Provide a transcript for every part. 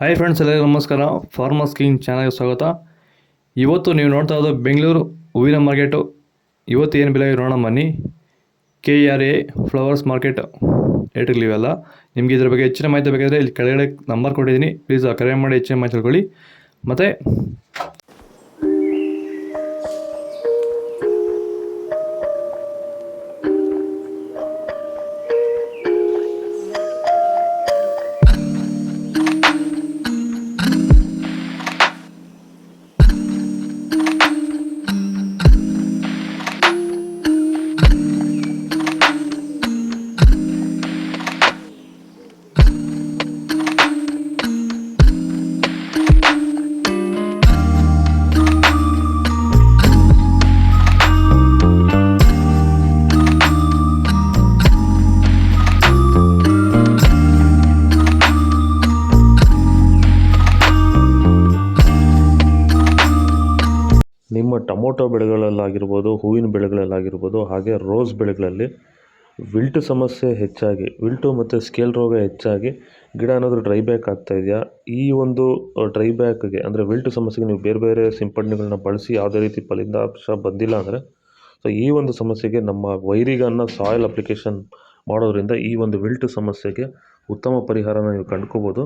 Hi friends, ಎಲ್ಲರಿಗೂ ನಮಸ್ಕಾರ. Farmers king ಚಾನಲ್ಗೆ ಸ್ವಾಗತ. ಇವತ್ತು ನೀವು ನೋಡ್ತಾ ಇರೋದು ಬೆಂಗಳೂರು ಹೂವಿನ ಮಾರ್ಕೆಟು. ಇವತ್ತು ಏನು ಬೆಲೆ ನೋಡೋಣ ಬನ್ನಿ. KRA ಫ್ಲವರ್ಸ್ ಮಾರ್ಕೆಟ್ ರೇಟ್ಗಳಿವೆಲ್ಲ. ನಿಮಗೆ ಇದ್ರ ಬಗ್ಗೆ ಹೆಚ್ಚಿನ ಮಾಹಿತಿ ಬೇಕಾದರೆ ಇಲ್ಲಿ ಕೆಳಗಡೆ ನಂಬರ್ ಕೊಟ್ಟಿದ್ದೀನಿ, ಪ್ಲೀಸ್ ಕರೆ ಮಾಡಿ ಹೆಚ್ಚಿನ ಮಾಹಿತಿ ತಿಳ್ಕೊಳ್ಳಿ. ಮತ್ತು ನಿಮ್ಮ ಟೊಮೊಟೊ ಬೆಳೆಗಳಲ್ಲಾಗಿರ್ಬೋದು, ಹೂವಿನ ಬೆಳೆಗಳಲ್ಲಾಗಿರ್ಬೋದು, ಹಾಗೆ ರೋಸ್ ಬೆಳೆಗಳಲ್ಲಿ ವಿಲ್ಟ್ ಸಮಸ್ಯೆ ಹೆಚ್ಚಾಗಿ, ವಿಲ್ಟು ಮತ್ತು ಸ್ಕೇಲ್ ರೋಗ ಹೆಚ್ಚಾಗಿ ಗಿಡ ಏನಾದರೂ ಡ್ರೈ ಬ್ಯಾಕ್ ಆಗ್ತಾಯಿದೆಯಾ? ಈ ಒಂದು ಡ್ರೈ ಬ್ಯಾಕ್ಗೆ ಅಂದರೆ ವಿಲ್ಟ್ ಸಮಸ್ಯೆಗೆ ನೀವು ಬೇರೆ ಬೇರೆ ಸಿಂಪಡಣೆಗಳನ್ನ ಬಳಸಿ ಯಾವುದೇ ರೀತಿ ಫಲಿತಾಂಶ ಬಂದಿಲ್ಲ ಅಂದರೆ, ಸೊ ಈ ಒಂದು ಸಮಸ್ಯೆಗೆ ನಮ್ಮ ವೈರಿಗನ್ನ ಸಾಯಿಲ್ ಅಪ್ಲಿಕೇಶನ್ ಮಾಡೋದ್ರಿಂದ ಈ ಒಂದು ವಿಲ್ಟ್ ಸಮಸ್ಯೆಗೆ ಉತ್ತಮ ಪರಿಹಾರನ ನೀವು ಕಂಡ್ಕೋಬೋದು.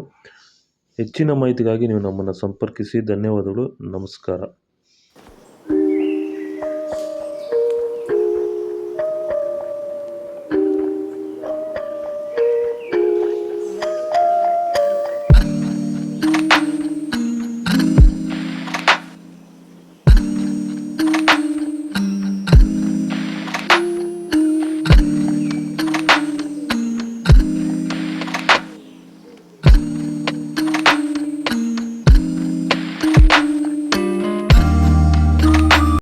ಹೆಚ್ಚಿನ ಮಾಹಿತಿಗಾಗಿ ನೀವು ನಮ್ಮನ್ನು ಸಂಪರ್ಕಿಸಿ. ಧನ್ಯವಾದಗಳು. ನಮಸ್ಕಾರ.